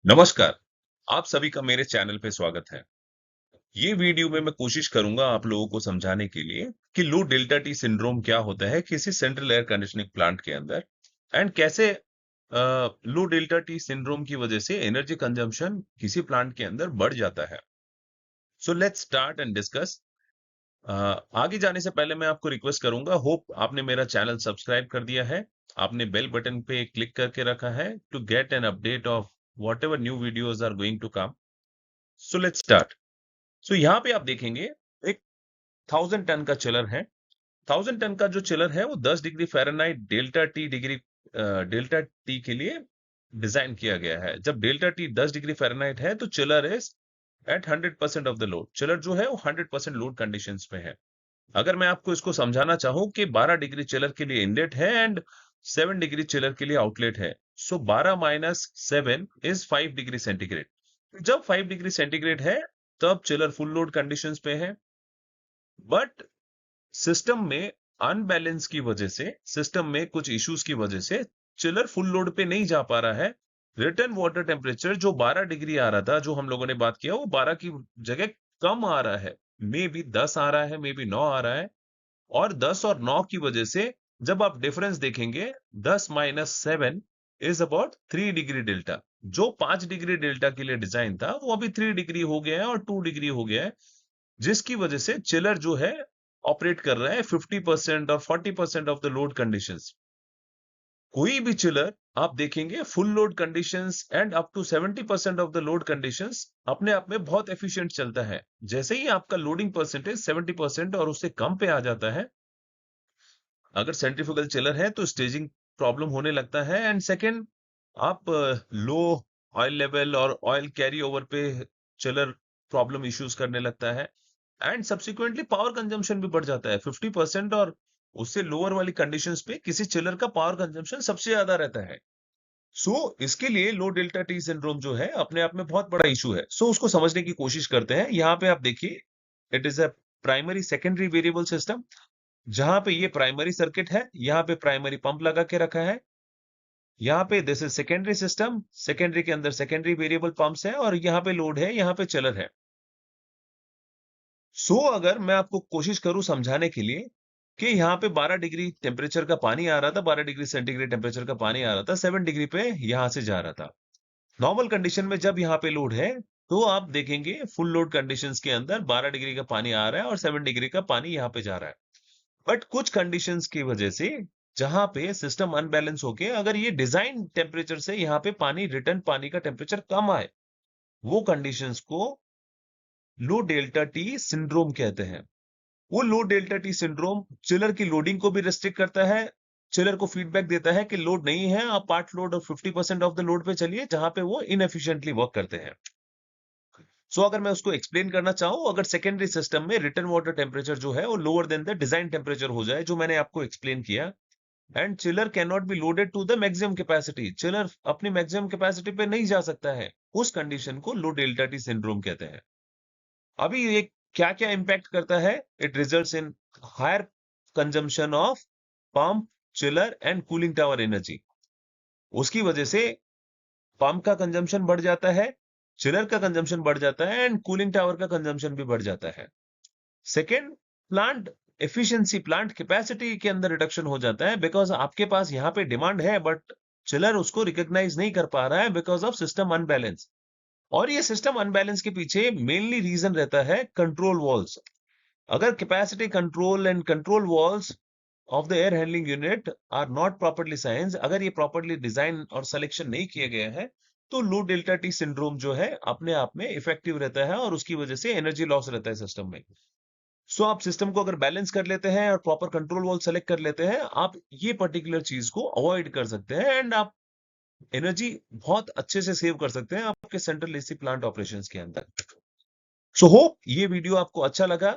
नमस्कार, आप सभी का मेरे चैनल पे स्वागत है। ये वीडियो में मैं कोशिश करूंगा आप लोगों को समझाने के लिए कि लो डेल्टा टी सिंड्रोम क्या होता है किसी सेंट्रल एयर कंडीशनिंग प्लांट के अंदर एंड कैसे लो डेल्टा टी सिंड्रोम की वजह से एनर्जी कंजम्पशन किसी प्लांट के अंदर बढ़ जाता है। सो लेट्स स्टार्ट एंड डिस्कस। आगे जाने से पहले मैं आपको रिक्वेस्ट करूंगा, होप आपने मेरा चैनल सब्सक्राइब कर दिया है, आपने बेल बटन पे क्लिक करके रखा है to get an update of whatever new videos are going to come. So let's start. So यहाँ पे आप देखेंगे एक 1000 टन का चिलर है। 1000 टन का जो चिलर है वो 10 डिग्री फ़ारेनहाइट डेल्टा टी के लिए डिजाइन किया गया है। जब डेल्टा टी 10 डिग्री फ़ारेनहाइट है तो chiller is at 100% of the load. Chiller जो है वो 100% लोड कंडीशंस में है। अगर मैं आपको इसको समझाना चाहूँ कि 12 डिग्री चिलर के लिए इनलेट है एंड 7 डिग्री चिलर के लिए आउटलेट है, सो 12 माइनस 7 इज 5 डिग्री सेंटीग्रेड। जब 5 डिग्री सेंटीग्रेड है तब चिलर फुल लोड कंडीशंस पे है। बट सिस्टम में अनबैलेंस की वजह से, सिस्टम में कुछ इश्यूज की वजह से चिलर फुल लोड पे नहीं जा पा रहा है। रिटर्न वाटर टेम्परेचर जो 12 डिग्री आ रहा था, जो हम लोगों ने बात किया, वो 12 की जगह कम आ रहा है। मे बी 10 आ रहा है, मे बी 9 आ रहा है। और 10 और 9 की वजह से जब आप डिफरेंस देखेंगे, 10 minus 7 is about 3 degree delta. जो 5 डिग्री डेल्टा के लिए डिजाइन था वो अभी 3 डिग्री हो गया है और 2 डिग्री हो गया है, जिसकी वजह से चिलर जो है ऑपरेट कर रहा है 50% और 40% ऑफ द लोड कंडीशंस। कोई भी चिलर आप देखेंगे full load conditions and up to 70% of the load conditions अपने आप में बहुत एफिशिएंट चलता है। जैसे ही आपका लोडिंग परसेंटेज 70% और उससे कम पे आ जाता है, अगर सेंट्रीफ्यूगल चिलर है तो स्टेजिंग प्रॉब्लम होने लगता है। एंड सेकंड, आप लो ऑयल लेवल और ऑयल कैरी ओवर पे चिलर प्रॉब्लम इश्यूज करने लगता है। एंड सब्सिक्वेंटली पावर कंजम्पशन भी बढ़ जाता है 50%, और उससे लोअर वाली कंडीशंस पे किसी चिलर का पावर कंजम्पशन सबसे ज्यादा रहता है। इसके लिए लो डेल्टा टी सिंड्रोम जो है अपने आप में बहुत बड़ा इशू है। उसको समझने की कोशिश करते हैं। यहाँ पे आप देखिए, it is a primary secondary variable system. जहां पे ये प्राइमरी सर्किट है, यहाँ पे प्राइमरी पंप लगा के रखा है। यहाँ पे this is secondary system, secondary के अंदर सेकेंडरी वेरिएबल पंप्स है, और यहाँ पे लोड है, यहाँ पे चिलर है। अगर मैं आपको कोशिश करूं समझाने के लिए कि यहाँ पे 12 डिग्री टेम्परेचर का पानी आ रहा था, 12 डिग्री सेंटीग्रेड टेम्परेचर का पानी आ रहा था, 7 डिग्री पे यहाँ से जा रहा था। नॉर्मल कंडीशन में जब यहाँ पे लोड है तो आप देखेंगे फुल लोड कंडीशंस के अंदर 12 डिग्री का पानी आ रहा है और 7 डिग्री का पानी यहाँ पे जा रहा है। बट कुछ कंडीशंस की वजह से जहां पे सिस्टम अनबैलेंस होके अगर ये डिजाइन टेम्परेचर से यहाँ पे पानी, रिटर्न पानी का टेम्परेचर कम आए, वो कंडीशंस को लो डेल्टा टी सिंड्रोम कहते हैं। वो लो डेल्टा टी सिंड्रोम चिलर की लोडिंग को भी रेस्ट्रिक्ट करता है। चिलर को फीडबैक देता है कि लोड नहीं है, आप पार्ट लोड और 50% ऑफ द लोड पे चलिए, जहां पे वो इनएफिशिएंटली वर्क करते हैं। अगर मैं उसको एक्सप्लेन करना चाहूं, अगर सेकेंडरी सिस्टम में रिटर्न वाटर टेम्परेचर जो है वो lower than the design temperature हो जाए, जो मैंने आपको एक्सप्लेन किया, and chiller can not be loaded to the maximum capacity, chiller अपनी मैक्सिमम कैपेसिटी पे नहीं जा सकता है, उस कंडीशन को लो डेल्टा टी सिंड्रोम कहते हैं। अभी ये क्या क्या इंपैक्ट करता है? It results in higher consumption of pump, chiller and cooling tower energy. उसकी वजह से पंप का कंजम्पशन बढ़ जाता है, चिलर का कंजम्पशन बढ़ जाता है, एंड कूलिंग टावर का कंजम्पशन भी बढ़ जाता है। Second, plant efficiency, plant capacity के अंदर रिडक्शन हो जाता है, बिकॉज आपके पास यहाँ पे डिमांड है बट चिलर उसको रिकॉग्नाइज नहीं कर पा रहा है बिकॉज ऑफ सिस्टम अनबैलेंस। और ये सिस्टम अनबैलेंस के पीछे मेनली रीजन रहता है कंट्रोल वॉल्स। अगर capacity control and control valves of the air handling unit are not properly साइंस, अगर ये प्रॉपर्ली डिजाइन और सिलेक्शन नहीं किया गया है, तो लो डेल्टा टी सिंड्रोम जो है अपने आप में इफेक्टिव रहता है और उसकी वजह से एनर्जी लॉस रहता है सिस्टम में। आप सिस्टम को अगर बैलेंस कर लेते हैं और प्रॉपर कंट्रोल वॉल सेलेक्ट कर लेते हैं, आप ये पर्टिकुलर चीज को अवॉइड कर सकते हैं, एंड आप एनर्जी बहुत अच्छे से सेव कर सकते हैं आपके सेंट्रल एसी प्लांट ऑपरेशंस के अंदर। होप ये वीडियो आपको अच्छा लगा।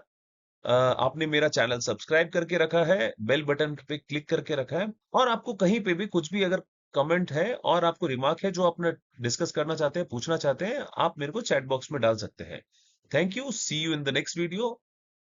आपने मेरा चैनल सब्सक्राइब करके रखा है, बेल बटन पे क्लिक करके रखा है, और आपको कहीं पे भी कुछ भी अगर कमेंट है और आपको रिमार्क है जो आपने डिस्कस करना चाहते हैं, पूछना चाहते हैं, आप मेरे को चैट बॉक्स में डाल सकते हैं। Thank you, see you in the next video.